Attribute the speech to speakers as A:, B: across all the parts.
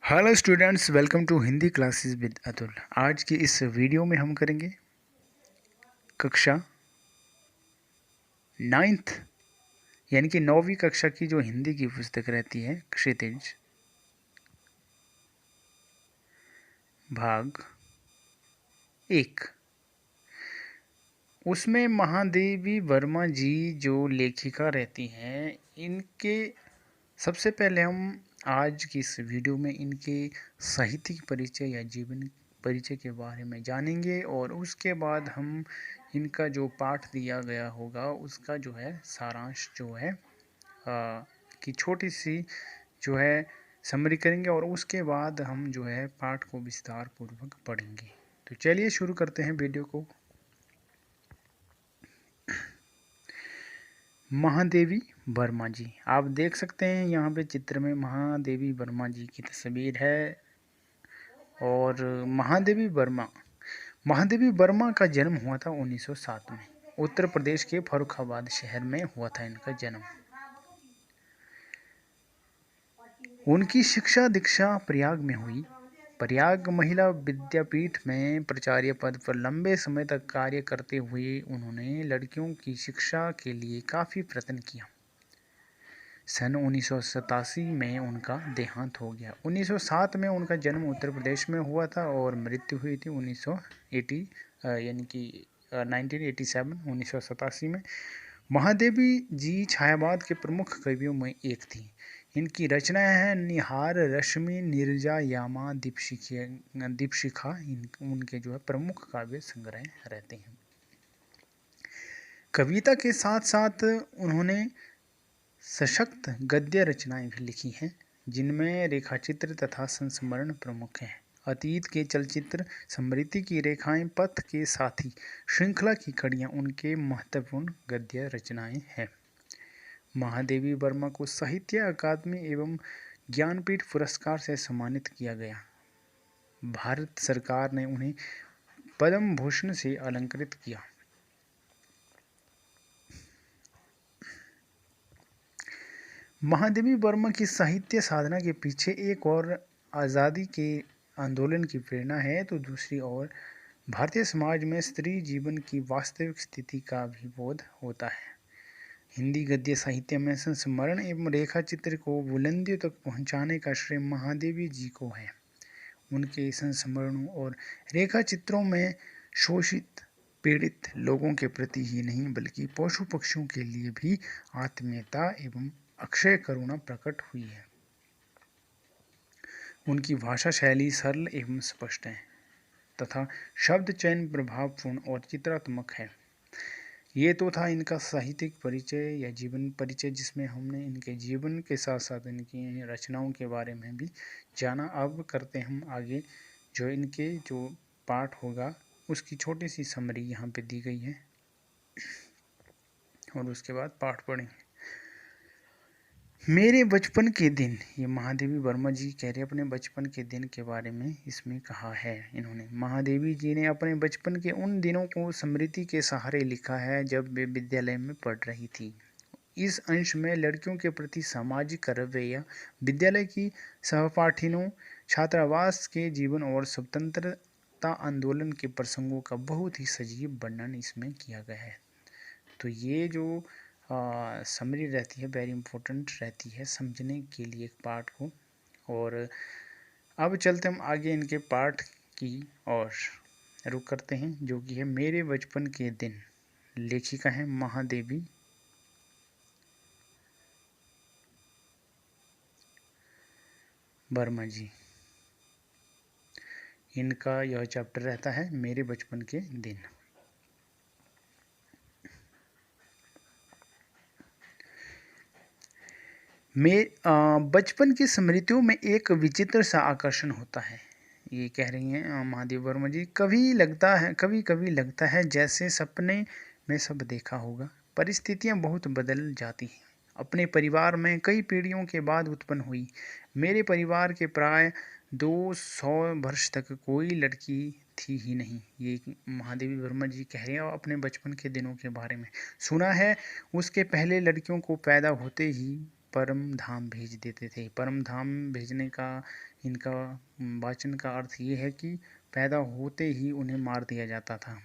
A: Hello students, welcome to Hindi classes with Atul. आज की इस वीडियो में हम करेंगे कक्षा नाइन्थ यानी कि 9वीं कक्षा की जो हिंदी की पुस्तक रहती है क्षितिज, भाग 1। उसमें महादेवी वर्मा जी जो लेखिका रहती हैं, इनके सबसे पहले हम आज की इस वीडियो में इनके साहित्यिक परिचय या जीवन परिचय के बारे में जानेंगे और उसके बाद हम इनका जो पाठ दिया गया होगा उसका जो है सारांश जो है कि छोटी सी जो है समरी करेंगे और उसके बाद हम जो है पाठ को विस्तार पूर्वक पढ़ेंगे। तो चलिए शुरू करते हैं वीडियो को। महादेवी वर्मा जी, आप देख सकते हैं यहाँ पे चित्र में महादेवी वर्मा जी की तस्वीर है। और महादेवी वर्मा का जन्म हुआ था 1907 में। उत्तर प्रदेश के फर्रुखाबाद शहर में हुआ था इनका जन्म। उनकी शिक्षा दीक्षा प्रयाग में हुई। प्रयाग महिला विद्यापीठ में प्राचार्य पद पर लंबे समय तक कार्य करते हुए उन्होंने लड़कियों की शिक्षा के लिए काफ़ी प्रयत्न किया। सन 1987 में उनका देहांत हो गया। 1907 में उनका जन्म उत्तर प्रदेश में हुआ था और मृत्यु हुई थी 1980 यानी कि 1987 में। महादेवी जी छायावाद के प्रमुख कवियों में एक थी। इनकी रचनाएं हैं निहार, रश्मि, नीरजा, यामा, दीपशिखा उनके जो है प्रमुख काव्य संग्रह रहते हैं। कविता के साथ साथ उन्होंने सशक्त गद्य रचनाएं भी लिखी हैं, जिनमें रेखाचित्र तथा संस्मरण प्रमुख हैं। अतीत के चलचित्र, स्मृति की रेखाएं, पथ के साथी, श्रृंखला की कड़ियां उनके महत्वपूर्ण गद्य रचनाएं हैं। महादेवी वर्मा को साहित्य अकादमी एवं ज्ञानपीठ पुरस्कार से सम्मानित किया गया। भारत सरकार ने उन्हें पद्म भूषण से अलंकृत किया। महादेवी वर्मा की साहित्य साधना के पीछे एक और आज़ादी के आंदोलन की प्रेरणा है, तो दूसरी ओर भारतीय समाज में स्त्री जीवन की वास्तविक स्थिति का भी बोध होता है। हिंदी गद्य साहित्य में संस्मरण एवं रेखा चित्र को बुलंदियों तक पहुंचाने का श्रेय महादेवी जी को है। उनके संस्मरणों और रेखा चित्रों में शोषित पीड़ित लोगों के प्रति ही नहीं बल्कि पशु पक्षियों के लिए भी आत्मीयता एवं अक्षय करुणा प्रकट हुई है। उनकी भाषा शैली सरल एवं स्पष्ट है तथा शब्द चयन प्रभावपूर्ण और चित्रात्मक है। ये तो था इनका साहित्यिक परिचय या जीवन परिचय, जिसमें हमने इनके जीवन के साथ साथ इनकी रचनाओं के बारे में भी जाना। अब करते हम आगे जो इनके जो पाठ होगा उसकी छोटी सी समरी यहाँ पे दी गई है और उसके बाद पाठ पढ़ेंगे। मेरे बचपन के दिन, ये महादेवी वर्मा जी कह रहे अपने बचपन के दिन के बारे में इसमें कहा है इन्होंने। महादेवी जी ने अपने बचपन के उन दिनों को स्मृति के सहारे लिखा है जब वे विद्यालय में पढ़ रही थी। इस अंश में लड़कियों के प्रति सामाजिक रवैया, विद्यालय की सहपाठिनों, छात्रावास के जीवन और स्वतंत्रता आंदोलन के प्रसंगों का बहुत ही सजीव वर्णन इसमें किया गया है। तो ये जो समरी रहती है वेरी इम्पोर्टेंट रहती है समझने के लिए एक पाठ को। और अब चलते हम आगे इनके पाठ की और रुक करते हैं, जो कि है मेरे बचपन के दिन। लेखिका है महादेवी वर्मा जी। इनका यह चैप्टर रहता है मेरे बचपन के दिन। बचपन की स्मृतियों में एक विचित्र सा आकर्षण होता है, ये कह रही हैं महादेवी वर्मा जी। कभी कभी लगता है जैसे सपने में सब देखा होगा। परिस्थितियां बहुत बदल जाती हैं। अपने परिवार में कई पीढ़ियों के बाद उत्पन्न हुई। मेरे परिवार के प्राय 200 वर्ष तक कोई लड़की थी ही नहीं। ये महादेवी वर्मा जी कह रहे हैं अपने बचपन के दिनों के बारे में। सुना है उसके पहले लड़कियों को पैदा होते ही परम धाम भेज देते थे। परम धाम भेजने का इनका वाचन का अर्थ ये है कि पैदा होते ही उन्हें मार दिया जाता था।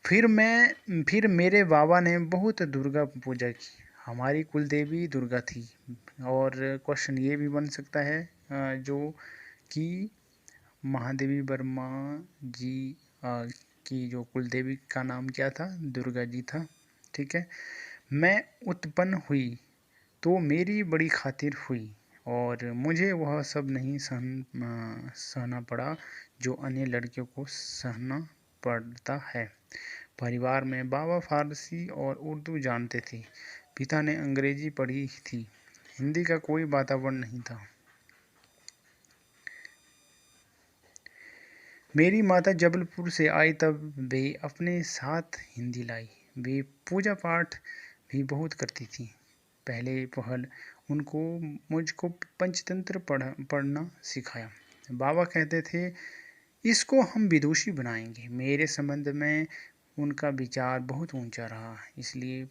A: फिर मेरे बाबा ने बहुत दुर्गा पूजा की। हमारी कुल देवी दुर्गा थी। और क्वेश्चन ये भी बन सकता है जो कि महादेवी वर्मा जी की जो कुल देवी का नाम क्या था? दुर्गा जी था। ठीक है। मैं उत्पन्न हुई तो मेरी बड़ी खातिर हुई और मुझे वह सब नहीं सहना पड़ा जो अन्य लड़कियों को सहना पड़ता है। परिवार में बाबा फारसी और उर्दू जानते थे। पिता ने अंग्रेजी पढ़ी थी। हिंदी का कोई वातावरण नहीं था। मेरी माता जबलपुर से आई तब वे अपने साथ हिंदी लाई। वे पूजा पाठ भी बहुत करती थी। पहले पहल उनको मुझको पंचतंत्र पढ़ना सिखाया। बाबा कहते थे इसको हम विदुषी बनाएंगे। मेरे संबंध में उनका विचार बहुत ऊंचा रहा, इसलिए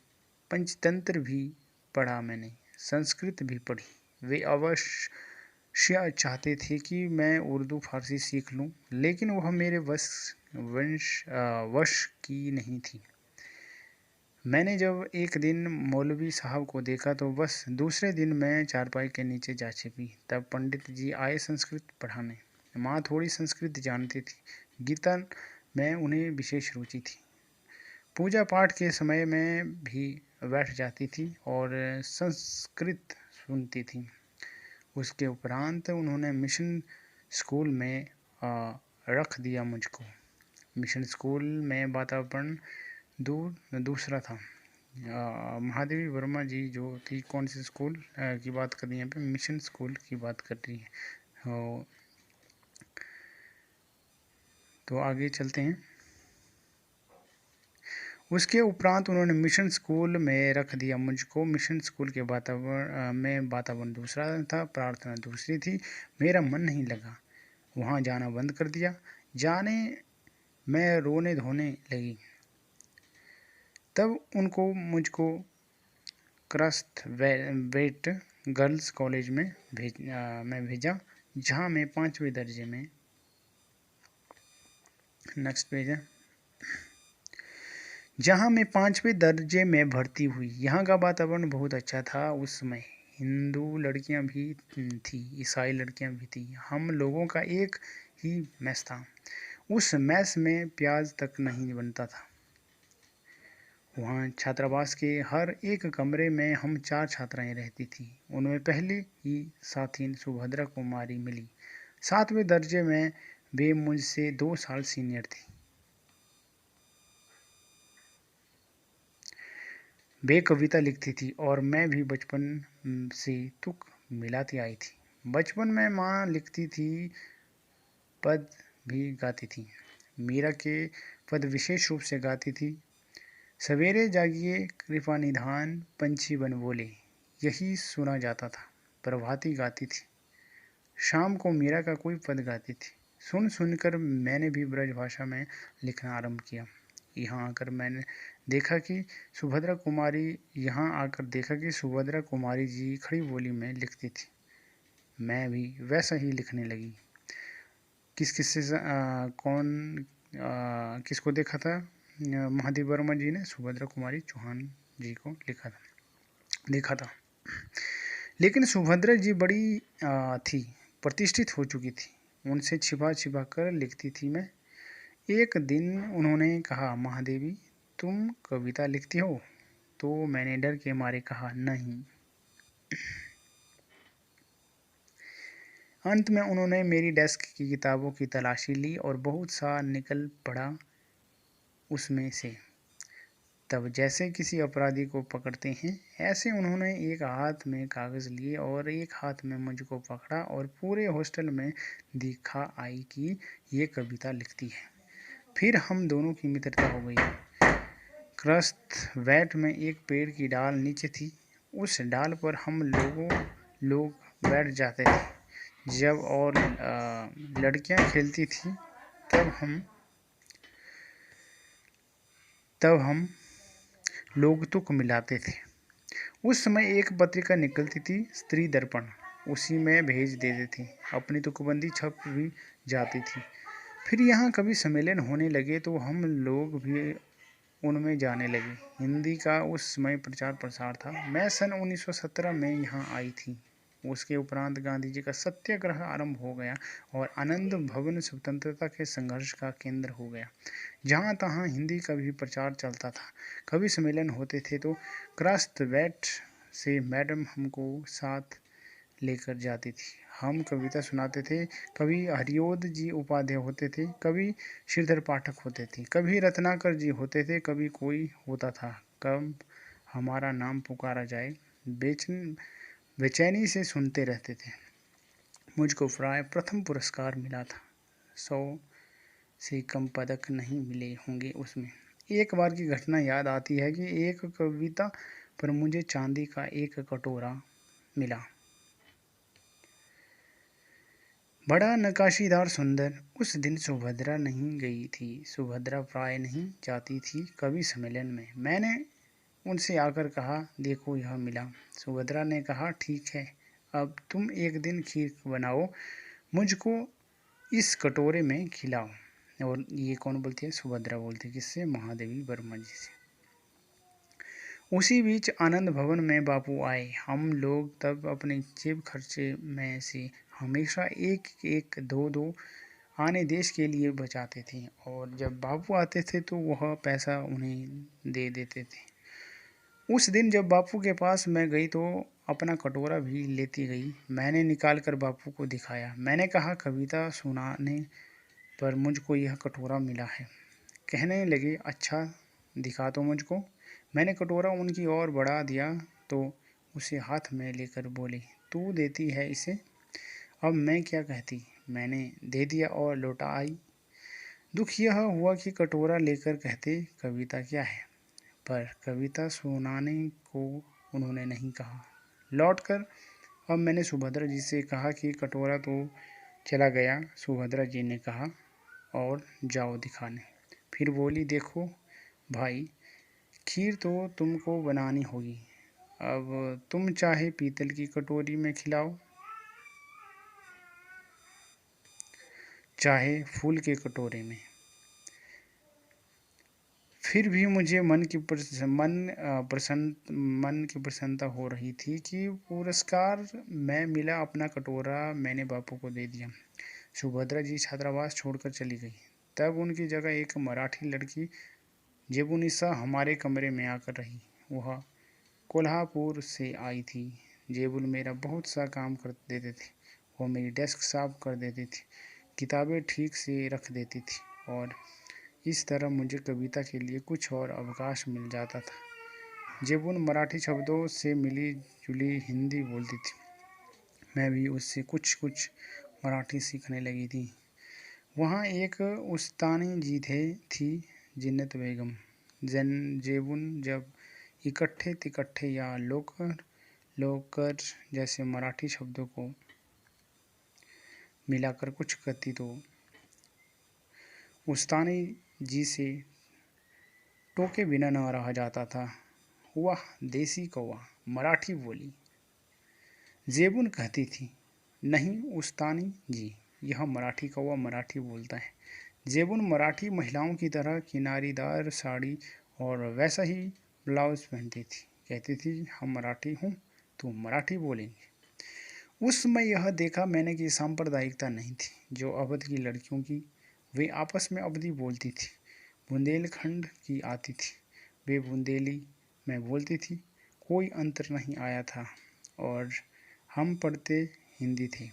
A: पंचतंत्र भी पढ़ा मैंने, संस्कृत भी पढ़ी। वे अवश्य चाहते थे कि मैं उर्दू फारसी सीख लूं, लेकिन वह मेरे वश की नहीं थी। मैंने जब एक दिन मौलवी साहब को देखा तो बस दूसरे दिन मैं चारपाई के नीचे जा छिपी। तब पंडित जी आए संस्कृत पढ़ाने। माँ थोड़ी संस्कृत जानती थी। गीता में उन्हें विशेष रुचि थी। पूजा पाठ के समय में भी बैठ जाती थी और संस्कृत सुनती थी। उसके उपरांत उन्होंने मिशन स्कूल में रख दिया मुझको। मिशन स्कूल में वातावरण दूसरा था। महादेवी वर्मा जी जो थी कौन से स्कूल की बात कर रही है? यहाँ पे मिशन स्कूल की बात कर रही है। तो आगे चलते हैं। उसके उपरांत उन्होंने मिशन स्कूल में रख दिया मुझको। मिशन स्कूल के वातावरण दूसरा था, प्रार्थना दूसरी थी। मेरा मन नहीं लगा, वहाँ जाना बंद कर दिया। जाने मैं रोने धोने लगी। तब उनको मुझको क्रस्ट वेट गर्ल्स कॉलेज में भेजा, जहाँ मैं 5वें दर्जे में, नेक्स्ट पेज है, जहाँ मैं 5वें दर्जे में भर्ती हुई। यहाँ का वातावरण बहुत अच्छा था। उस समय हिंदू लड़कियाँ भी थी, ईसाई लड़कियाँ भी थी। हम लोगों का एक ही मैस था। उस मैस में प्याज तक नहीं बनता था। वहाँ छात्रावास के हर एक कमरे में हम 4 छात्राएं रहती थी। उनमें पहली ही साथी सुभद्रा कुमारी मिली। 7वें दर्जे में वे मुझसे 2 साल सीनियर थी। वे कविता लिखती थी और मैं भी बचपन से तुक मिलाती आई थी। बचपन में माँ लिखती थी, पद भी गाती थी। मीरा के पद विशेष रूप से गाती थी। सवेरे जागिए कृपा निधान, पंछी बन बोले, यही सुना जाता था। प्रभाती गाती थी। शाम को मीरा का कोई पद गाती थी। सुन सुनकर मैंने भी ब्रज भाषा में लिखना आरंभ किया। यहाँ आकर देखा कि सुभद्रा कुमारी जी खड़ी बोली में लिखती थी। मैं भी वैसा ही लिखने लगी। किसको देखा था? महादेव वर्मा जी ने सुभद्रा कुमारी चौहान जी को देखा था। लेकिन सुभद्रा जी बड़ी थी, प्रतिष्ठित हो चुकी थी। उनसे छिपा छिपा कर लिखती थी मैं। एक दिन उन्होंने कहा, महादेवी तुम कविता लिखती हो? तो मैंने डर के मारे कहा, नहीं। अंत में उन्होंने मेरी डेस्क की किताबों की तलाशी ली और बहुत सा निकल पड़ा उसमें से। तब जैसे किसी अपराधी को पकड़ते हैं, ऐसे उन्होंने एक हाथ में कागज़ लिए और एक हाथ में मुझको पकड़ा और पूरे हॉस्टल में दिखा आई कि ये कविता लिखती है। फिर हम दोनों की मित्रता हो गई। क्रस्ट वैट में एक पेड़ की डाल नीचे थी। उस डाल पर हम लोग बैठ जाते थे। जब और लड़कियां खेलती थी तब हम लोग तुक मिलाते थे। उस समय एक पत्रिका निकलती थी, स्त्री दर्पण, उसी में भेज देते थे। अपनी तुकबंदी छप भी जाती थी। फिर यहाँ कभी सम्मेलन होने लगे तो हम लोग भी उनमें जाने लगे। हिंदी का उस समय प्रचार प्रसार था। मैं सन 1917 में यहाँ आई थी। उसके उपरांत गांधी जी का सत्याग्रह आरंभ हो गया और आनंद भवन स्वतंत्रता के संघर्ष का केंद्र हो गया। जहाँ तहाँ हिंदी का भी प्रचार चलता था। कभी सम्मेलन होते थे तो क्राफ्ट्सवेट से मैडम हमको साथ लेकर जाती थी। हम कविता सुनाते थे। कभी हरिओद जी उपाध्याय होते थे, कभी श्रीधर पाठक होते थे, कभी रत्नाकर जी होते थे, कभी कोई होता था। कब हमारा नाम पुकारा जाए बेचैनी से सुनते रहते थे। मुझको प्राय प्रथम पुरस्कार मिला था। 100 से कम पदक नहीं मिले होंगे उसमें। एक बार की घटना याद आती है कि एक कविता पर मुझे चांदी का एक कटोरा मिला, बड़ा नक्काशीदार सुंदर। उस दिन सुभद्रा नहीं गई थी। सुभद्रा प्राय नहीं जाती थी कभी सम्मेलन में। मैंने उनसे आकर कहा, देखो यह मिला। सुभद्रा ने कहा, ठीक है, अब तुम एक दिन खीर बनाओ, मुझको इस कटोरे में खिलाओ। और ये कौन बोलती है? सुभद्रा बोलती है। किससे? महादेवी वर्मा जी से। उसी बीच आनंद भवन में बापू आए। हम लोग तब अपने जेब खर्चे में से हमेशा एक एक दो दो आने देश के लिए बचाते थे और जब बापू आते थे तो वह पैसा उन्हें दे देते थे। उस दिन जब बापू के पास मैं गई तो अपना कटोरा भी लेती गई। मैंने निकाल कर बापू को दिखाया। मैंने कहा, कविता सुनाने पर मुझको यह कटोरा मिला है। कहने लगे, अच्छा दिखा तो मुझको। मैंने कटोरा उनकी ओर बढ़ा दिया तो उसे हाथ में लेकर बोले, तू देती है इसे? अब मैं क्या कहती। मैंने दे दिया और लौटा आई। दुख यह हुआ कि कटोरा लेकर कहते, कविता क्या है, पर कविता सुनाने को उन्होंने नहीं कहा। लौटकर अब मैंने सुभद्रा जी से कहा कि कटोरा तो चला गया। सुभद्रा जी ने कहा, और जाओ दिखाने। फिर बोली, देखो भाई, खीर तो तुमको बनानी होगी। अब तुम चाहे पीतल की कटोरी में खिलाओ, चाहे फूल के कटोरे में। फिर भी मुझे मन की प्रसन्नता हो रही थी कि पुरस्कार में मिला। अपना कटोरा मैंने बापू को दे दिया। सुभद्रा जी छात्रावास छोड़कर चली गई। तब उनकी जगह एक मराठी लड़की जेबुनिसा हमारे कमरे में आकर रही। वह कोल्हापुर से आई थी। जेबुल मेरा बहुत सा काम कर देते थे। वो मेरी डेस्क साफ कर देती थी, किताबें ठीक से रख देती थी और इस तरह मुझे कविता के लिए कुछ और अवकाश मिल जाता था। जेबुन मराठी शब्दों से मिली जुली हिंदी बोलती थी। मैं भी उससे कुछ कुछ मराठी सीखने लगी थी। वहाँ एक उस्तानी जी थी, जिन्नत बेगम। जेबुन जब इकट्ठे तिकट्ठे या लोकर लोकर जैसे मराठी शब्दों को मिलाकर कुछ कहती तो उस्तानी जी से टोके बिना न रहा जाता था। वाह देसी कौवा, मराठी बोली। जेबुन कहती थी, नहीं उस्तानी जी, यह मराठी कौवा मराठी बोलता है। जेबुन मराठी महिलाओं की तरह किनारीदार साड़ी और वैसा ही ब्लाउज पहनती थी। कहती थी, हम मराठी हूँ तो मराठी बोलेंगे। उस समय यह देखा मैंने कि सांप्रदायिकता नहीं थी जो अवध की लड़कियों की। वे आपस में अवधी बोलती थी। बुंदेलखंड की आती थी, वे बुंदेली में बोलती थी। कोई अंतर नहीं आया था और हम पढ़ते हिंदी थे।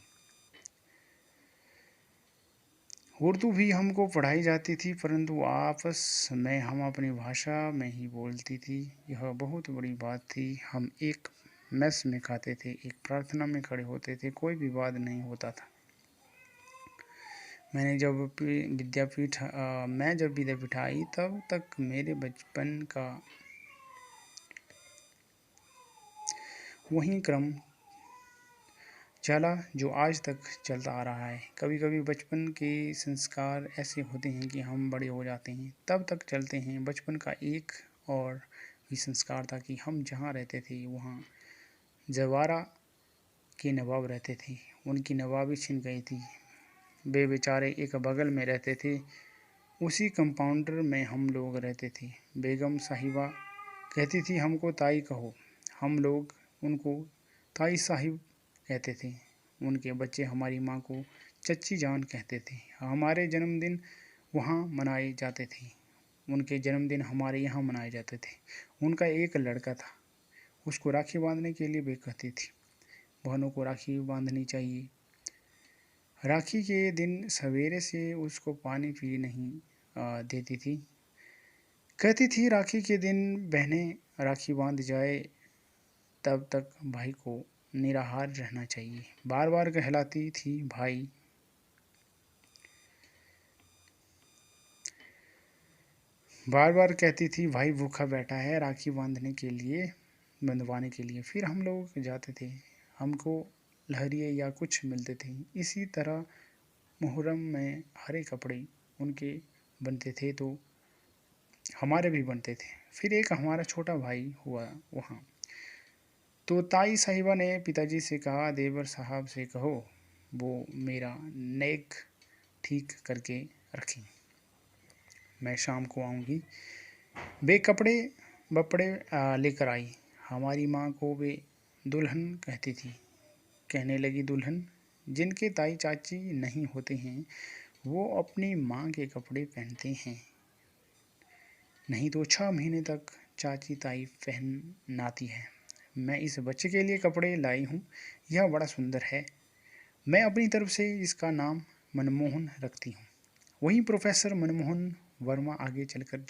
A: उर्दू भी हमको पढ़ाई जाती थी, परंतु आपस में हम अपनी भाषा में ही बोलती थी। यह बहुत बड़ी बात थी। हम एक मेस में खाते थे, एक प्रार्थना में खड़े होते थे, कोई विवाद नहीं होता था। मैं जब विद्यापीठ आई तब तक मेरे बचपन का वही क्रम चला जो आज तक चलता आ रहा है। कभी कभी बचपन के संस्कार ऐसे होते हैं कि हम बड़े हो जाते हैं तब तक चलते हैं। बचपन का एक और भी संस्कार था कि हम जहाँ रहते थे वहाँ जवारा के नवाब रहते थे, उनकी नवाबी छिन गई थी। वे बेचारे एक बगल में रहते थे, उसी कंपाउंडर में हम लोग रहते थे। बेगम साहिबा कहती थी हमको ताई कहो, हम लोग उनको ताई साहिब कहते थे। उनके बच्चे हमारी माँ को चच्ची जान कहते थे। हमारे जन्मदिन वहाँ मनाए जाते थे, उनके जन्मदिन हमारे यहाँ मनाए जाते थे। उनका एक लड़का था, उसको राखी बांधने के लिए वे कहती थी बहनों को राखी बांधनी चाहिए। राखी के दिन सवेरे से उसको पानी पी नहीं देती थी। कहती थी राखी के दिन बहनें राखी बांध जाए तब तक भाई को निराहार रहना चाहिए। बार बार कहलाती थी भाई, बार बार कहती थी भाई भूखा बैठा है राखी बंधवाने के लिए। फिर हम लोग जाते थे, हमको लहरिए या कुछ मिलते थे। इसी तरह मुहर्रम में हरे कपड़े उनके बनते थे तो हमारे भी बनते थे। फिर एक हमारा छोटा भाई हुआ वहाँ, तो ताई साहिबा ने पिताजी से कहा देवर साहब से कहो वो मेरा नेक ठीक करके रखें, मैं शाम को आऊँगी। वे कपड़े बपड़े लेकर आई। हमारी माँ को वे दुल्हन कहती थी। कहने लगी दुल्हन जिनके ताई चाची नहीं होते हैं वो अपनी माँ के कपड़े पहनते हैं, नहीं तो 6 महीने तक चाची ताई पहनाती है। मैं इस बच्चे के लिए कपड़े लाई हूँ, यह बड़ा सुंदर है। मैं अपनी तरफ से इसका नाम मनमोहन रखती हूँ। वहीं प्रोफेसर मनमोहन वर्मा आगे चलकर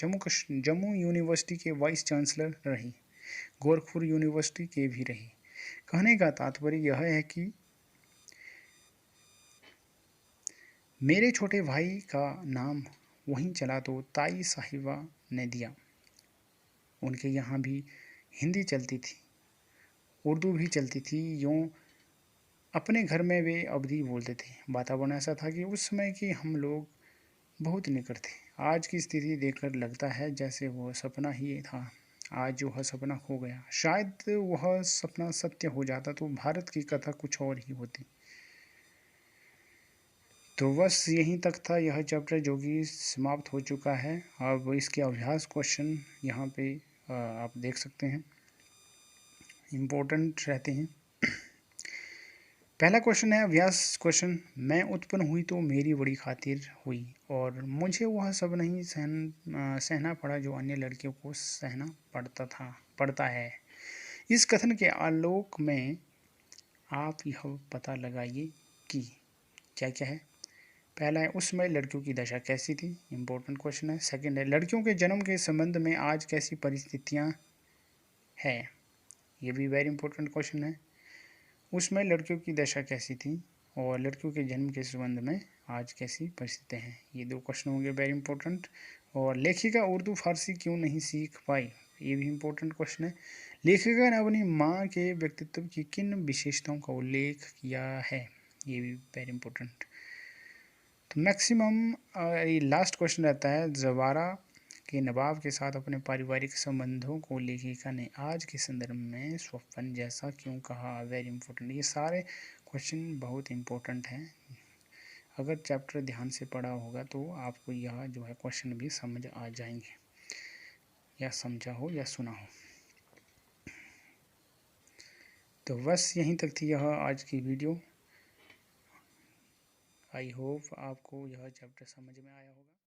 A: जम्मू यूनिवर्सिटी के वाइस चांसलर रहे, गोरखपुर यूनिवर्सिटी के भी रहे। कहने का तात्पर्य यह है कि मेरे छोटे भाई का नाम वहीं चला तो ताई साहिबा ने दिया। उनके यहाँ भी हिंदी चलती थी, उर्दू भी चलती थी। यूँ अपने घर में वे अवधी बोलते थे। वातावरण ऐसा था कि उस समय के हम लोग बहुत निकट थे। आज की स्थिति देखकर लगता है जैसे वह सपना ही था। आज जो वह सपना खो गया, शायद वह सपना सत्य हो जाता तो भारत की कथा कुछ और ही होती। तो बस यहीं तक था यह चैप्टर जो कि समाप्त हो चुका है। अब इसके अभ्यास क्वेश्चन यहाँ पे आप देख सकते हैं, इम्पोर्टेंट रहते हैं। पहला क्वेश्चन है अभ्यास क्वेश्चन, मैं उत्पन्न हुई तो मेरी बड़ी खातिर हुई और मुझे वह सब नहीं सहना पड़ा जो अन्य लड़कियों को सहना पड़ता है। इस कथन के आलोक में आप यह पता लगाइए कि क्या क्या है। पहला है उस समय लड़कियों की दशा कैसी थी, इम्पोर्टेंट क्वेश्चन है। सेकंड है लड़कियों के जन्म के संबंध में आज कैसी परिस्थितियाँ हैं, ये भी वेरी इंपॉर्टेंट क्वेश्चन है। उसमें लड़कियों की दशा कैसी थी और लड़कियों के जन्म के संबंध में आज कैसी परिस्थितियाँ हैं, ये 2 क्वेश्चन होंगे वेरी इंपॉर्टेंट। और लेखिका उर्दू फारसी क्यों नहीं सीख पाई, ये भी इम्पोर्टेंट क्वेश्चन है। लेखिका ने अपनी माँ के व्यक्तित्व की किन विशेषताओं का उल्लेख किया है, ये भी वेरी इंपॉर्टेंट। तो मैक्सिमम लास्ट क्वेश्चन रहता है जवारा के नवाब के साथ अपने पारिवारिक संबंधों को लेखिका ने आज के संदर्भ में स्वप्न जैसा क्यों कहा, वेरी इंपॉर्टेंट। ये सारे क्वेश्चन बहुत इंपॉर्टेंट हैं। अगर चैप्टर ध्यान से पढ़ा होगा तो आपको यह जो है क्वेश्चन भी समझ आ जाएंगे, या समझा हो या सुना हो। तो बस यहीं तक थी यह आज की वीडियो। आई होप आपको यह चैप्टर समझ में आया होगा।